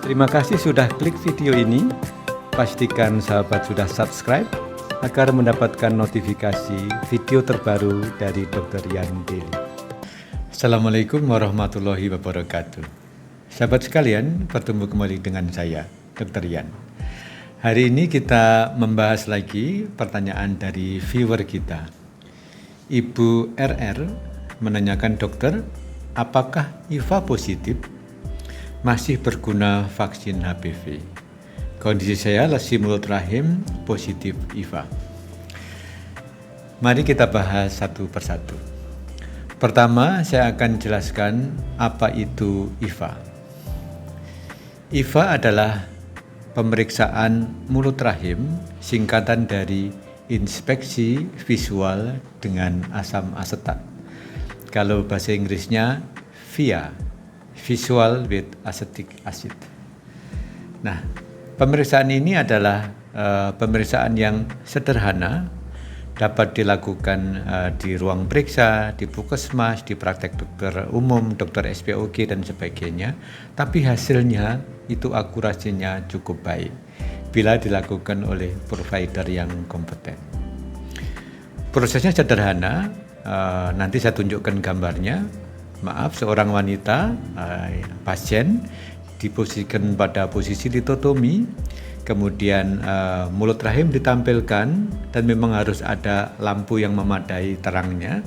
Terima kasih sudah klik video ini. Pastikan sahabat sudah subscribe agar mendapatkan notifikasi video terbaru dari Dr. Yan Daily. Assalamualaikum warahmatullahi wabarakatuh. Sahabat sekalian, bertemu kembali dengan saya, Dr. Yan. Hari ini kita membahas lagi pertanyaan dari viewer kita. Ibu RR menanyakan, dokter, apakah IVA positif masih berguna vaksin HPV? Kondisi saya lesi mulut rahim positif IVA. Mari kita bahas satu persatu. Pertama, saya akan jelaskan apa itu IVA. IVA adalah pemeriksaan mulut rahim, singkatan dari inspeksi visual dengan asam asetat. Kalau bahasa Inggrisnya VIA, Visual with Acetic Acid. Nah, pemeriksaan ini adalah pemeriksaan yang sederhana, dapat dilakukan di ruang periksa, di puskesmas, di praktek dokter umum, dokter SPOG dan sebagainya. Tapi hasilnya itu akurasinya cukup baik bila dilakukan oleh provider yang kompeten. Prosesnya sederhana, nanti saya tunjukkan gambarnya. Maaf, seorang wanita, pasien diposisikan pada posisi litotomi, kemudian mulut rahim ditampilkan dan memang harus ada lampu yang memadai terangnya.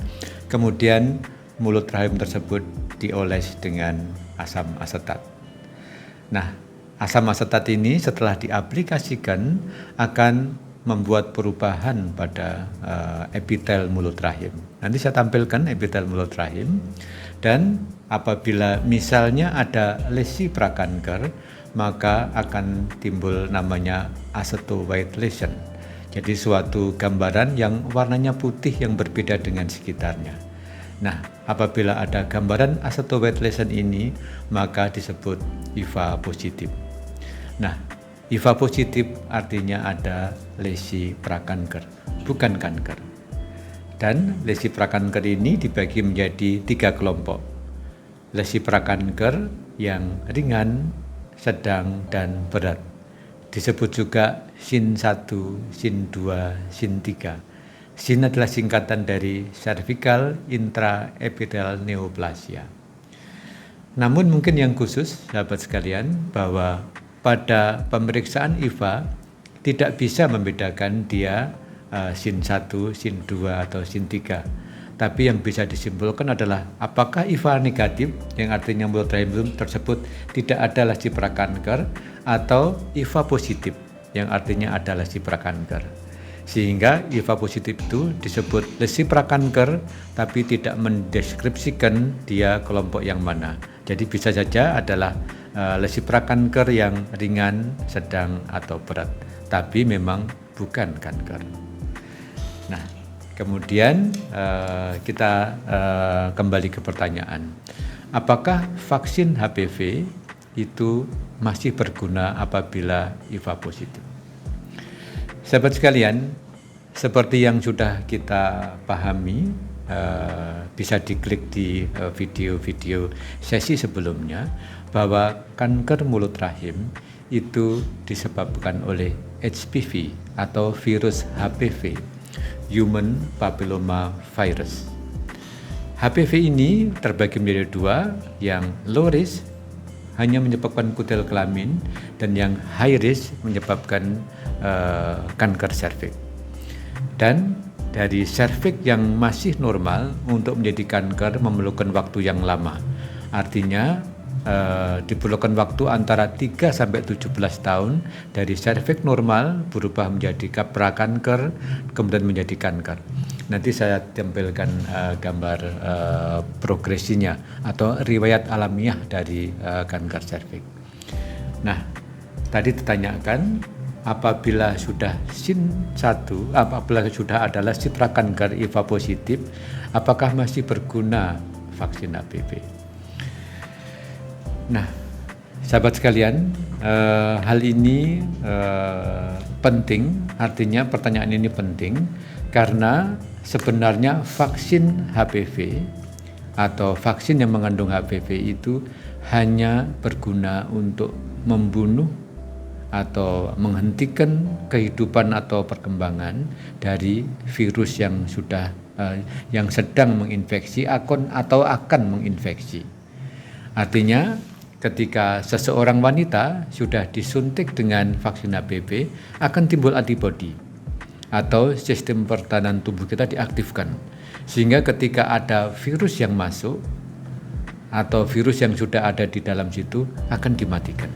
Kemudian mulut rahim tersebut dioles dengan asam asetat. Nah, asam asetat ini setelah diaplikasikan akan membuat perubahan pada epitel mulut rahim. Nanti saya tampilkan epitel mulut rahim. Dan apabila misalnya ada lesi prakanker, maka akan timbul namanya aceto white lesion. Jadi suatu gambaran yang warnanya putih yang berbeda dengan sekitarnya. Nah, apabila ada gambaran aceto white lesion ini, maka disebut IVA positif. Nah, IVA positif artinya ada lesi prakanker, bukan kanker. Dan lesi prakanker ini dibagi menjadi 3 kelompok. Lesi prakanker yang ringan, sedang, dan berat. Disebut juga SIN 1, SIN 2, SIN 3. SIN adalah singkatan dari cervical intraepithelial neoplasia. Namun mungkin yang khusus, sahabat sekalian, bahwa pada pemeriksaan IVA tidak bisa membedakan dia SIN 1, SIN 2, atau SIN 3. Tapi yang bisa disimpulkan adalah apakah IVA negatif, yang artinya mulut rahim tersebut tidak ada lesi prakanker, atau IVA positif, yang artinya ada lesi prakanker. Sehingga IVA positif itu disebut lesi prakanker, tapi tidak mendeskripsikan dia kelompok yang mana. Jadi bisa saja adalah lesi prakanker yang ringan, sedang, atau berat. Tapi memang bukan kanker. Nah, kemudian kita kembali ke pertanyaan. Apakah vaksin HPV itu masih berguna apabila IVA positif? Sahabat sekalian, seperti yang sudah kita pahami, bisa diklik di video-video sesi sebelumnya, bahwa kanker mulut rahim itu disebabkan oleh HPV atau virus HPV, Human Papilloma Virus. HPV ini terbagi menjadi 2, yang low risk hanya menyebabkan kutil kelamin dan yang high risk menyebabkan kanker serviks. Dan dari serviks yang masih normal untuk menjadi kanker memerlukan waktu yang lama. Artinya diperlukan waktu antara 3 sampai 17 tahun dari serviks normal berubah menjadi prakanker, kemudian menjadi kanker. Nanti saya tampilkan gambar progresinya atau riwayat alamiah dari kanker serviks. Nah, tadi ditanyakan apabila sudah SIN 1, apabila sudah ada lesi prakanker IVA positif, apakah masih berguna vaksin HPV? Nah, sahabat sekalian, hal ini penting, artinya pertanyaan ini penting karena sebenarnya vaksin HPV atau vaksin yang mengandung HPV itu hanya berguna untuk membunuh atau menghentikan kehidupan atau perkembangan dari virus yang sedang menginfeksi atau akan menginfeksi. Artinya ketika seseorang wanita sudah disuntik dengan vaksin HPV akan timbul antibodi atau sistem pertahanan tubuh kita diaktifkan, sehingga ketika ada virus yang masuk atau virus yang sudah ada di dalam situ akan dimatikan.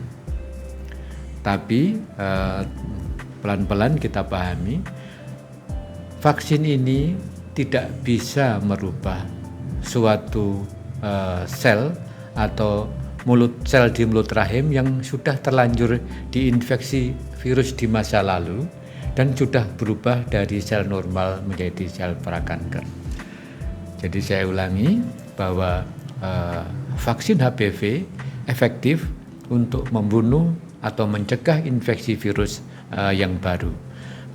Tapi pelan-pelan kita pahami vaksin ini tidak bisa merubah suatu sel atau sel di mulut rahim yang sudah terlanjur diinfeksi virus di masa lalu dan sudah berubah dari sel normal menjadi sel prakanker. Jadi saya ulangi bahwa vaksin HPV efektif untuk membunuh atau mencegah infeksi virus yang baru.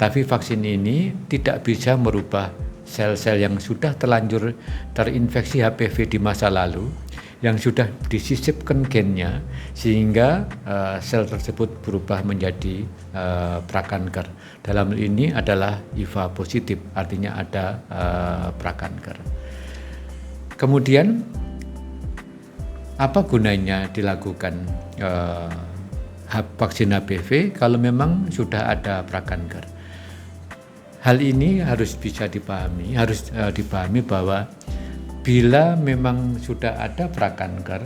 Tapi vaksin ini tidak bisa merubah sel-sel yang sudah terlanjur terinfeksi HPV di masa lalu, yang sudah disisipkan gennya sehingga sel tersebut berubah menjadi prakanker. Dalam hal ini adalah HIV positif, artinya ada prakanker. Kemudian apa gunanya dilakukan vaksin HPV kalau memang sudah ada prakanker? Hal ini harus bisa dipahami bahwa bila memang sudah ada prakanker,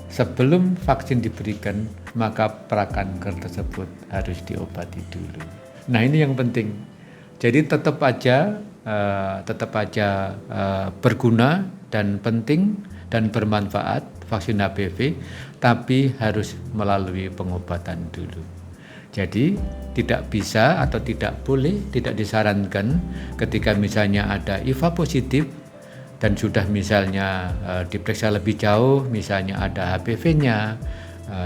sebelum vaksin diberikan, maka prakanker tersebut harus diobati dulu. Nah, ini yang penting. Jadi tetap aja berguna dan penting dan bermanfaat vaksin HPV, tapi harus melalui pengobatan dulu. Jadi tidak bisa atau tidak disarankan ketika misalnya ada HIV positif dan sudah misalnya diperiksa lebih jauh, misalnya ada HPV-nya,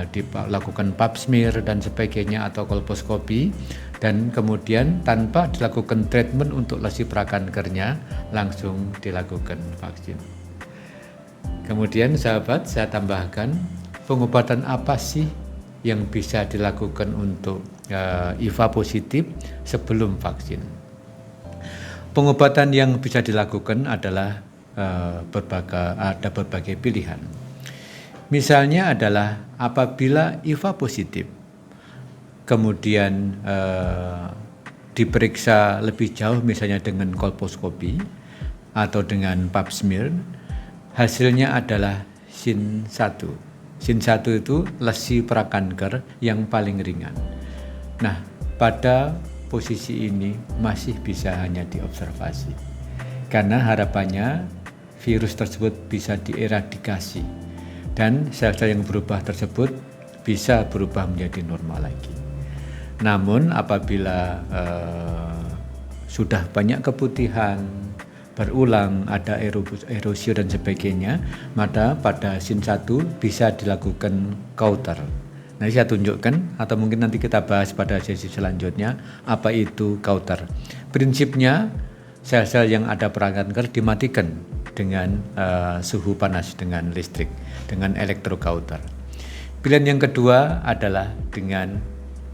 dilakukan pap smear dan sebagainya atau kolposkopi, dan kemudian tanpa dilakukan treatment untuk lesi prakankernya langsung dilakukan vaksin. Kemudian sahabat, saya tambahkan pengobatan apa sih yang bisa dilakukan untuk HIV positif sebelum vaksin. Pengobatan yang bisa dilakukan adalah ada berbagai pilihan. Misalnya adalah apabila HIV positif, kemudian diperiksa lebih jauh misalnya dengan kolposkopi atau dengan pap smear, hasilnya adalah SIN1. SIN1 itu lesi prakanker yang paling ringan. Nah, pada posisi ini masih bisa hanya diobservasi. Karena harapannya virus tersebut bisa dieradikasi dan sel-sel yang berubah tersebut bisa berubah menjadi normal lagi. Namun apabila sudah banyak keputihan, berulang, ada erosi dan sebagainya, maka pada SIN1 bisa dilakukan counter. Nanti saya tunjukkan atau mungkin nanti kita bahas pada sesi selanjutnya apa itu counter. Prinsipnya sel-sel yang ada prakanker dimatikan dengan suhu panas, dengan listrik, dengan elektrokauter. Pilihan yang kedua adalah dengan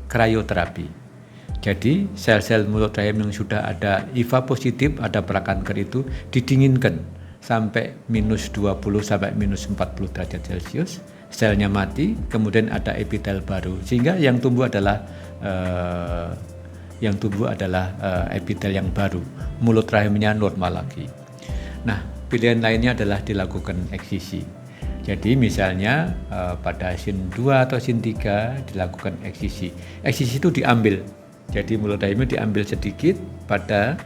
krioterapi. Jadi sel-sel mulut rahim yang sudah ada HIV positif, ada prakanker itu didinginkan sampai minus 20 sampai minus 40 derajat Celcius, selnya mati, kemudian ada epitel baru, sehingga yang tumbuh adalah epitel yang baru, mulut rahimnya normal lagi. Nah, pilihan lainnya adalah dilakukan eksisi. Jadi misalnya pada SIN2 atau SIN3 dilakukan eksisi. Eksisi itu diambil. Jadi mulut rahimnya diambil sedikit pada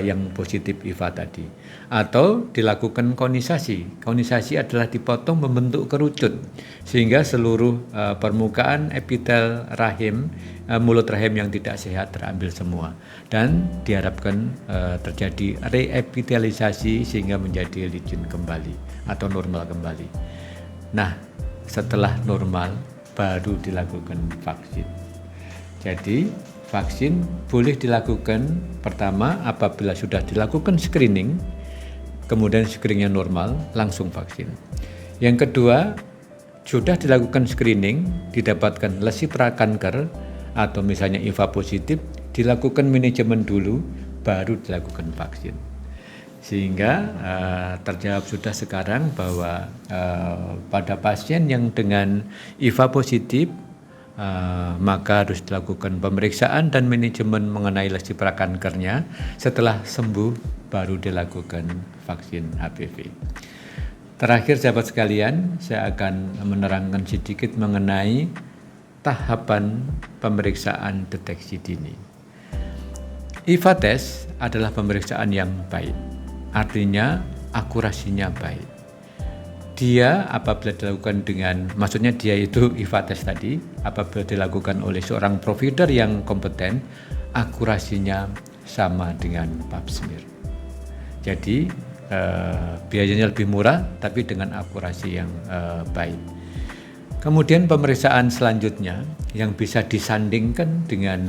yang positif HIV tadi. Atau dilakukan konisasi. Konisasi adalah dipotong membentuk kerucut sehingga seluruh permukaan epitel rahim, mulut rahim yang tidak sehat terambil semua. Dan diharapkan terjadi reepitelisasi sehingga menjadi licin kembali atau normal kembali. Nah, setelah normal baru dilakukan vaksin. Jadi vaksin boleh dilakukan pertama apabila sudah dilakukan screening, kemudian screeningnya normal, langsung vaksin. Yang kedua, sudah dilakukan screening, didapatkan lesi prakanker atau misalnya HIV positif, dilakukan manajemen dulu, baru dilakukan vaksin. Sehingga terjawab sudah sekarang bahwa pada pasien yang dengan HIV positif, maka harus dilakukan pemeriksaan dan manajemen mengenai lesi prakankernya. Setelah sembuh, baru dilakukan vaksin HPV. Terakhir sahabat sekalian, saya akan menerangkan sedikit mengenai tahapan pemeriksaan deteksi dini. IVA test adalah pemeriksaan yang baik, artinya akurasinya baik. Dia apabila dilakukan maksudnya dia itu IVA test tadi, apabila dilakukan oleh seorang provider yang kompeten, akurasinya sama dengan pap smear. Jadi biayanya lebih murah, tapi dengan akurasi yang baik. Kemudian pemeriksaan selanjutnya yang bisa disandingkan dengan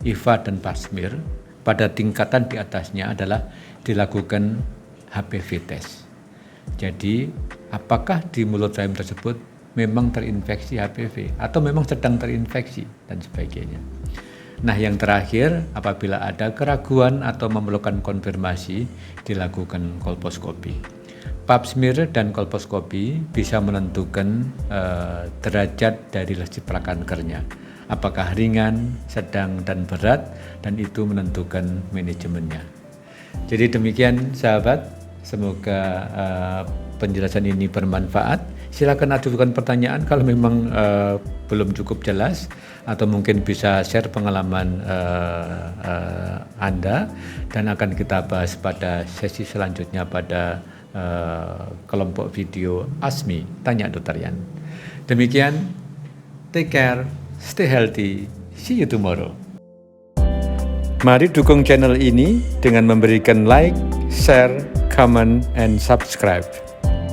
IVA dan pap smear pada tingkatan di atasnya adalah dilakukan HPV test. Jadi apakah di mulut rahim tersebut memang terinfeksi HPV atau memang sedang terinfeksi dan sebagainya. Nah, yang terakhir, apabila ada keraguan atau memerlukan konfirmasi, dilakukan kolposkopi. Pap smear dan kolposkopi bisa menentukan derajat dari lesi prakankernya, apakah ringan, sedang, dan berat, dan itu menentukan manajemennya. Jadi demikian sahabat, semoga penjelasan ini bermanfaat. Silakan ajukan pertanyaan kalau memang belum cukup jelas, atau mungkin bisa share pengalaman Anda, dan akan kita bahas pada sesi selanjutnya pada kelompok video ASMI Tanya Dr. Yan. Demikian, take care, stay healthy, see you tomorrow. Mari dukung channel ini dengan memberikan like, share, comment, and subscribe.